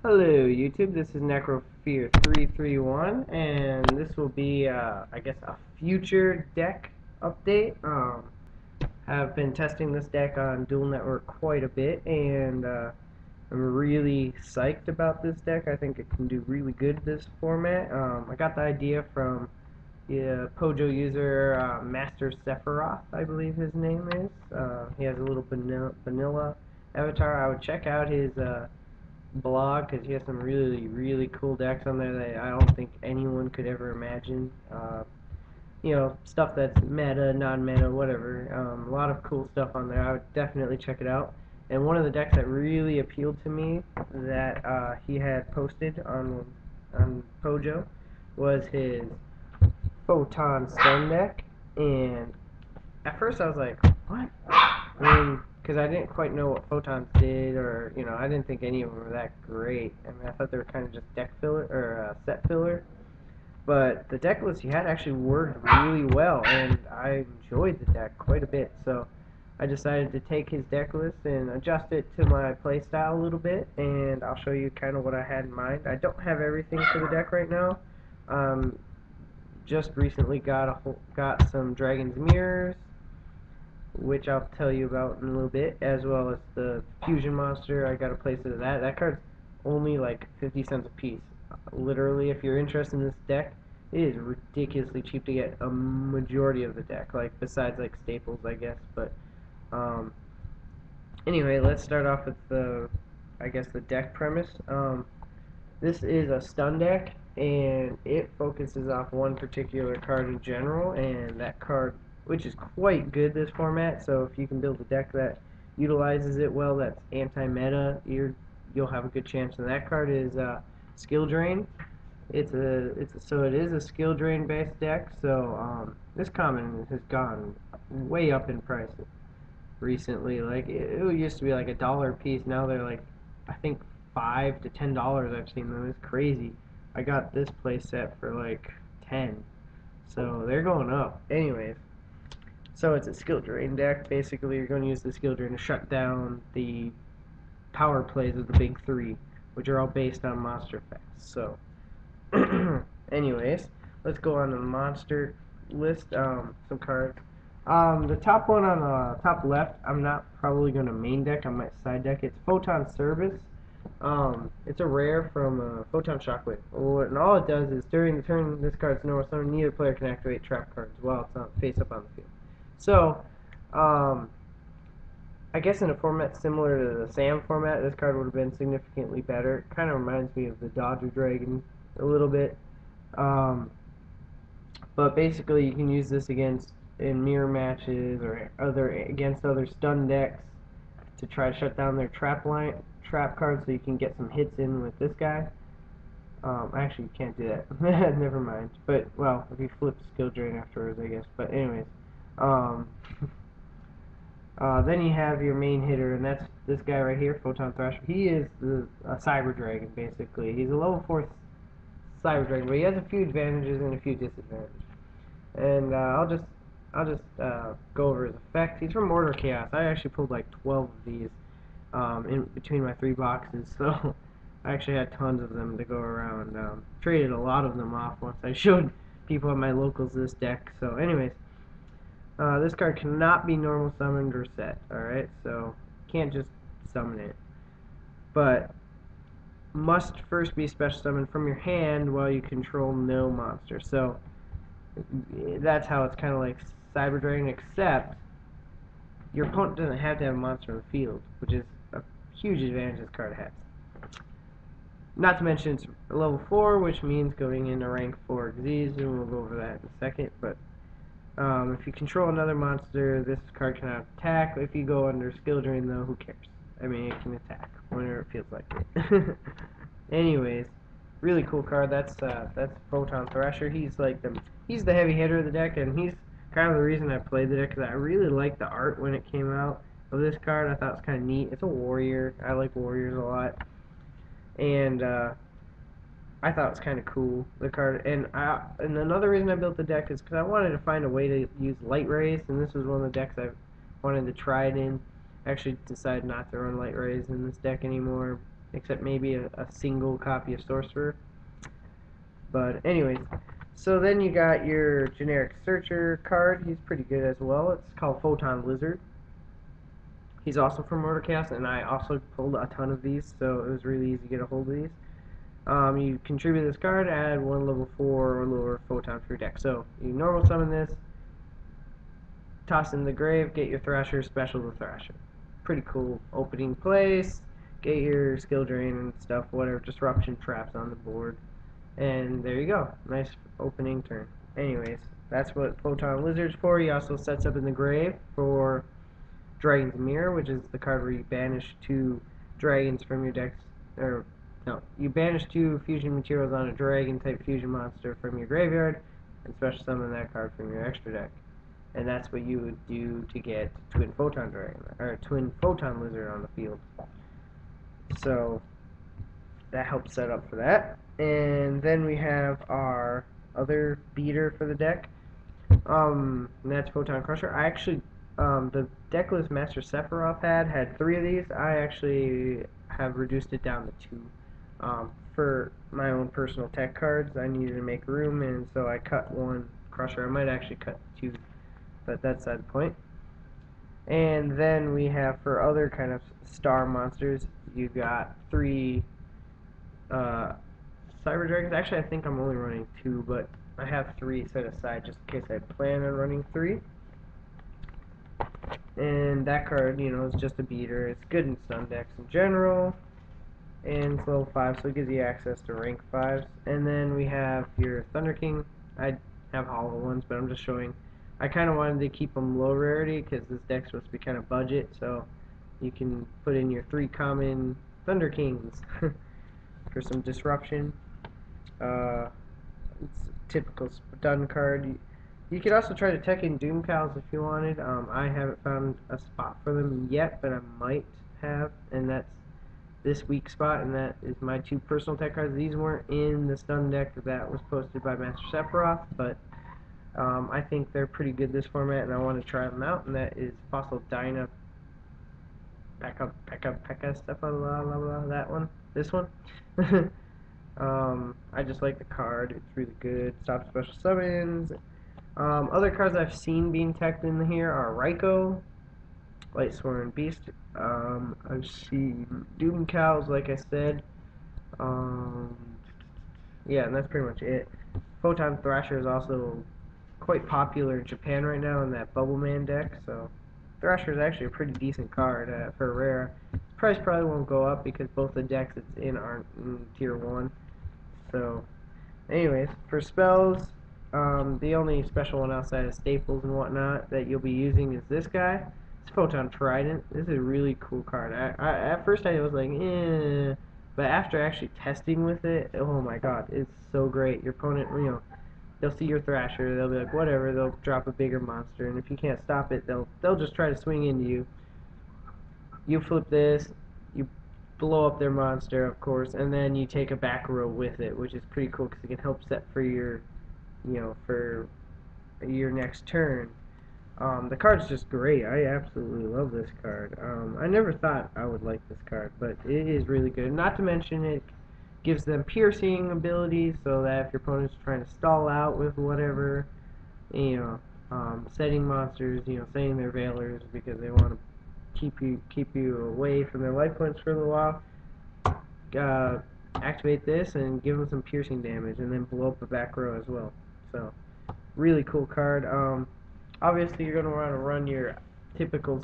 Hello YouTube, this is Necrofear331 and this will be I guess a future deck update. Have been testing this deck on Dual Network quite a bit and I'm really psyched about this deck. I think it can do really good this format. I got the idea from Pojo user Master Sephiroth, I believe his name is. He has a little vanilla avatar. I would check out his blog because he has some really cool decks on there that I don't think anyone could ever imagine. Stuff that's meta, non-meta, whatever. A lot of cool stuff on there. I would definitely check it out. And one of the decks that really appealed to me that he had posted on Pojo was his Photon Stun deck. And at first I was like, what? I mean, because I didn't quite know what photons did, or I didn't think any of them were that great. I mean, I thought they were kind of just deck filler or set filler. But the deck list he had actually worked really well, and I enjoyed the deck quite a bit. So I decided to take his deck list and adjust it to my playstyle a little bit, and I'll show you kind of what I had in mind. I don't have everything for the deck right now. Just recently got some Dragon's Mirrors, which I'll tell you about in a little bit, as well as the Fusion Monster. I got a place of that. That card's only like 50 cents a piece. Literally, if you're interested in this deck, it is ridiculously cheap to get a majority of the deck, like besides like staples, I guess. But anyway, let's start off with I guess the deck premise. This is a stun deck, and it focuses off one particular card in general, and that card, which is quite good this format. So if you can build a deck that utilizes it well, that's anti-meta, you'll have a good chance. And that card is Skill Drain. It is a skill drain based deck. So this common has gone way up in price recently. Like it used to be like $1 a piece. Now they're like, I think $5 to $10. I've seen them. It's crazy. I got this play set for like 10. So they're going up. Anyways, so it's a skill drain deck. Basically, you're going to use the skill drain to shut down the power plays of the big three, which are all based on monster effects. So, anyways, let's go on to the monster list. Some cards. The top one on the top left, I'm not probably going to main deck. I might side deck. It's Photon Service. It's a rare from Photon Shockwave. And all it does is during the turn this card's normal summon, neither player can activate trap cards while it's on face up on the field. So, I guess in a format similar to the Sam format, this card would have been significantly better. It kind of reminds me of the Dodger Dragon a little bit. But basically, you can use this in mirror matches or against other stun decks to try to shut down their trap cards, so you can get some hits in with this guy. Actually, you can't do that. Never mind. But well, if you flip skill drain afterwards, I guess. But anyways, then you have your main hitter, and that's this guy right here, Photon Thrasher. He is a Cyber Dragon, basically. He's a level 4 Cyber Dragon, but he has a few advantages and a few disadvantages. And I'll just go over his effect. He's from Order Chaos. I actually pulled like 12 of these in between my 3 boxes, so I actually had tons of them to go around. Traded a lot of them off once I showed people at my locals this deck. So anyways, this card cannot be normal summoned or set, alright? So can't just summon it. But must first be special summoned from your hand while you control no monster. So that's how it's kind of like Cyber Dragon, except your opponent doesn't have to have a monster in the field, which is a huge advantage this card has. Not to mention it's level 4, which means going into rank 4 disease, and we'll go over that in a second. But if you control another monster, this card cannot attack. If you go under skill drain, though, who cares? I mean, it can attack whenever it feels like it. Anyways, really cool card. That's Photon Thrasher. He's the heavy hitter of the deck, and he's kind of the reason I played the deck, because I really liked the art when it came out of this card. I thought it was kind of neat. It's a warrior. I like warriors a lot, and I thought it was kind of cool, the card. And another reason I built the deck is because I wanted to find a way to use light rays, and this was one of the decks I wanted to try it in. I actually decided not to run light rays in this deck anymore. except maybe a single copy of Sorcerer. But anyways, so then you got your generic Searcher card. He's pretty good as well. It's called Photon Lizard. He's also from Motorcast, and I also pulled a ton of these, so it was really easy to get a hold of these. You contribute this card, add one level 4 or lower Photon for your deck. So you normal summon this, toss in the grave, get your Thrasher, special the Thrasher. Pretty cool opening place. Get your skill drain and stuff, whatever, disruption traps on the board. And there you go. Nice opening turn. Anyways, that's what Photon Lizard's for. He also sets up in the grave for Dragon's Mirror, which is the card where you banish 2 dragons from your deck. Or, no, you banish 2 fusion materials on a dragon-type fusion monster from your graveyard, and special summon that card from your extra deck. And that's what you would do to get Twin Photon Dragon, or Twin Photon Lizard on the field. So, that helps set up for that. And then we have our other beater for the deck. And that's Photon Crusher. I actually, the deck list Master Sephiroth had 3 of these. I actually have reduced it down to 2. For my own personal tech cards, I needed to make room, and so I cut 1 Crusher. I might actually cut 2, but that's the point. And then we have, for other kind of star monsters, you got 3 Cyber Dragons. Actually, I think I'm only running 2, but I have 3 set aside just in case I plan on running 3. And that card, you know, is just a beater. It's good in stun decks in general. And it's level 5, so it gives you access to rank 5s. And then we have your Thunder King. I have hollow ones, but I'm just showing. I kind of wanted to keep them low rarity because this deck's supposed to be kind of budget, so you can put in your 3 common Thunder Kings for some disruption. It's a typical stun card. You could also try to tech in Doom Cows if you wanted. I haven't found a spot for them yet, but I might have, and that's this week's spot, and that is my 2 personal tech cards. These weren't in the stun deck that was posted by Master Sephiroth, but I think they're pretty good this format, and I want to try them out, and that is Fossil Dyna Pekka, stuff, blah, blah, blah, blah, that one, this one. I just like the card. It's really good. Stops special summons. Other cards I've seen being teched in here are Raikou, Lightsworn Beast. I've seen Doom Cows, like I said. Yeah, and that's pretty much it. Photon Thrasher is also quite popular in Japan right now in that Bubble Man deck, so Thrasher is actually a pretty decent card for rare. Price probably won't go up because both the decks it's in aren't in tier 1. So, anyways, for spells, the only special one outside of staples and whatnot that you'll be using is this guy. It's Photon Trident. This is a really cool card. At first I was like, eh, but after actually testing with it, oh my god, it's so great. Your opponent, you know, they'll see your Thrasher, they'll be like, whatever, they'll drop a bigger monster, and if you can't stop it, they'll just try to swing into you. You flip this, you blow up their monster, of course, and then you take a back row with it, which is pretty cool because it can help set for your, you know, for your next turn. The card's just great. I absolutely love this card. I never thought I would like this card, but it is really good. Not to mention it gives them piercing abilities, so that if your opponent's trying to stall out with whatever, you know, setting monsters, you know, setting their veilers because they want to keep you away from their life points for a little while. Activate this and give them some piercing damage, and then blow up the back row as well. So, really cool card. Obviously, you're going to want to run your typical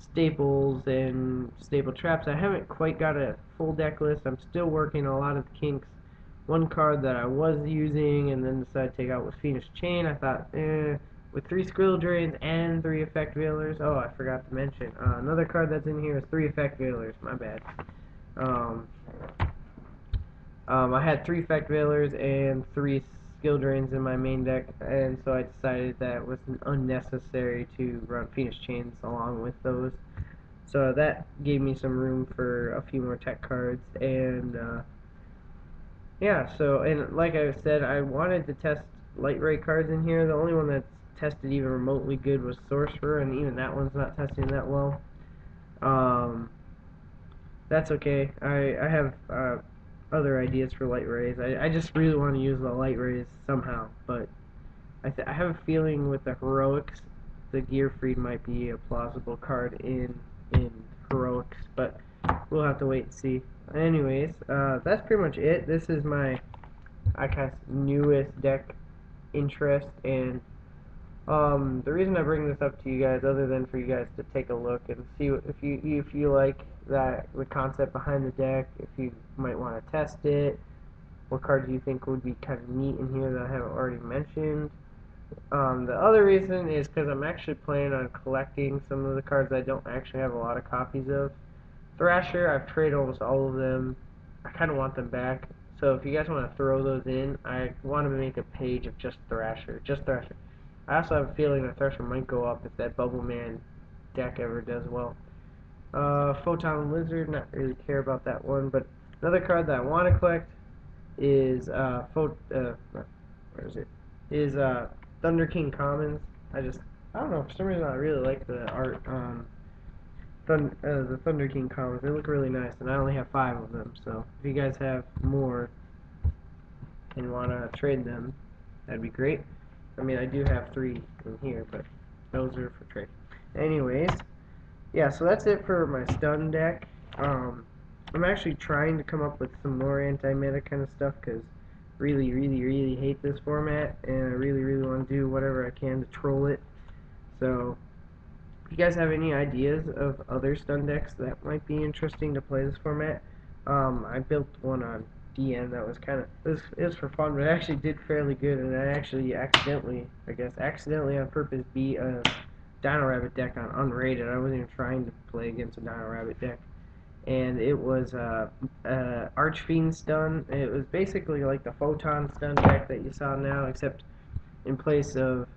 staples and staple traps. I haven't quite got a full deck list. I'm still working on a lot of the kinks. One card that I was using and then decided to take out was Phoenix Chain. I thought, with 3 Skrill Drains and 3 Effect Veilers. Oh, I forgot to mention. Another card that's in here is 3 Effect Veilers. My bad. I had 3 Effect Veilers and 3 Skill Drains in my main deck, and so I decided that it was unnecessary to run Phoenix Chains along with those. So that gave me some room for a few more tech cards, and yeah, so, and like I said, I wanted to test light ray cards in here. The only one that's tested even remotely good was Sorcerer, and even that one's not testing that well. that's okay. I have other ideas for light rays. I just really want to use the light rays somehow, but I have a feeling with the heroics, the Gearfried might be a plausible card in heroics, but we'll have to wait and see. Anyways, that's pretty much it. This is my I guess newest deck interest, and the reason I bring this up to you guys, other than for you guys to take a look and see if you like the concept behind the deck, if you might want to test it, what cards you think would be kind of neat in here that I haven't already mentioned. The other reason is because I'm actually planning on collecting some of the cards I don't actually have a lot of copies of. Thrasher, I've traded almost all of them. I kind of want them back. So if you guys want to throw those in, I want to make a page of just Thrasher. Just Thrasher. I also have a feeling that Thrasher might go up if that Bubble Man deck ever does well. Photon Lizard, not really care about that one, but another card that I want to collect is where is it? Is Thunder King Commons. I don't know, for some reason I really like the art the Thunder King Commons. They look really nice, and I only have 5 of them, so if you guys have more and want to trade them, that'd be great. I mean, I do have 3 in here, but those are for trade. Anyways, yeah, so that's it for my stun deck. I'm actually trying to come up with some more anti-meta kind of stuff, because really, really, really hate this format, and I really, really want to do whatever I can to troll it. So, if you guys have any ideas of other stun decks that might be interesting to play this format, I built one on DN that was kind of, it was for fun, but it actually did fairly good, and I actually accidentally on purpose beat a Dino Rabbit deck on unrated. I wasn't even trying to play against a Dino Rabbit deck, and it was Archfiend stun. It was basically like the Photon stun deck that you saw now, except in place of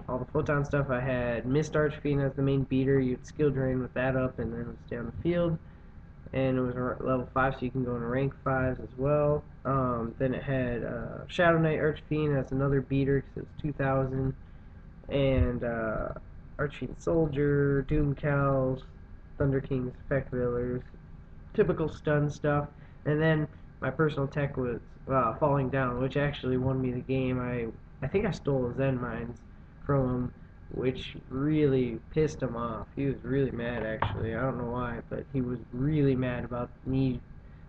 all the Photon stuff, I had Mist Archfiend as the main beater. You'd skill drain with that up, and then it would stay on the field. And it was level 5, so you can go into rank 5s as well. Then it had Shadow Knight Archfiend as another beater, because it's 2000. And Archfiend Soldier, Doom Cows, Thunder Kings, Effect Veilers, typical stun stuff. And then my personal tech was Falling Down, which actually won me the game. I think I stole a Zen Mines from him, which really pissed him off. He was really mad, actually. I don't know why, but he was really mad about me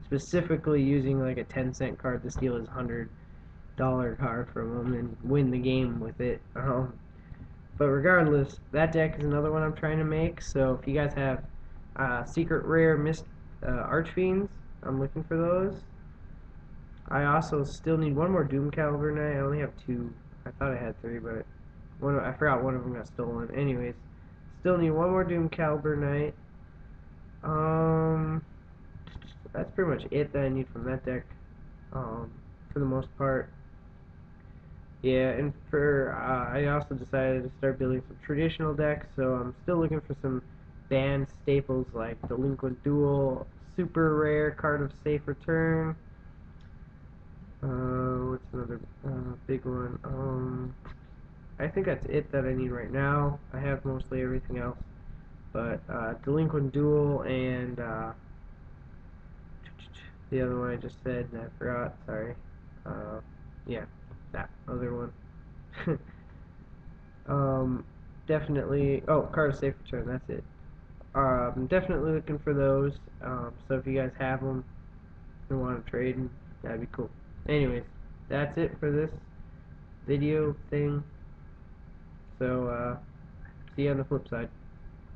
specifically using like a 10-cent card to steal his $100 card from him and win the game with it. But regardless, that deck is another one I'm trying to make. So if you guys have secret rare mist Archfiends, I'm looking for those. I also still need one more Doom Caliber Knight. I only have 2. I thought I had 3, but I forgot one of them got stolen. Anyways, still need one more Doom Caliber Knight. That's pretty much it that I need from that deck. For the most part. Yeah, and I also decided to start building some traditional decks, so I'm still looking for some banned staples like Delinquent Duel, super rare card of safe return. What's another big one? I think that's it that I need right now. I have mostly everything else, but Delinquent Duel and the other one I just said, and I forgot. Sorry. Yeah, that other one. Definitely. Oh, card of safe return. That's it. I'm definitely looking for those. So if you guys have them and want to trade, that'd be cool. Anyways, that's it for this video thing. So see you on the flip side.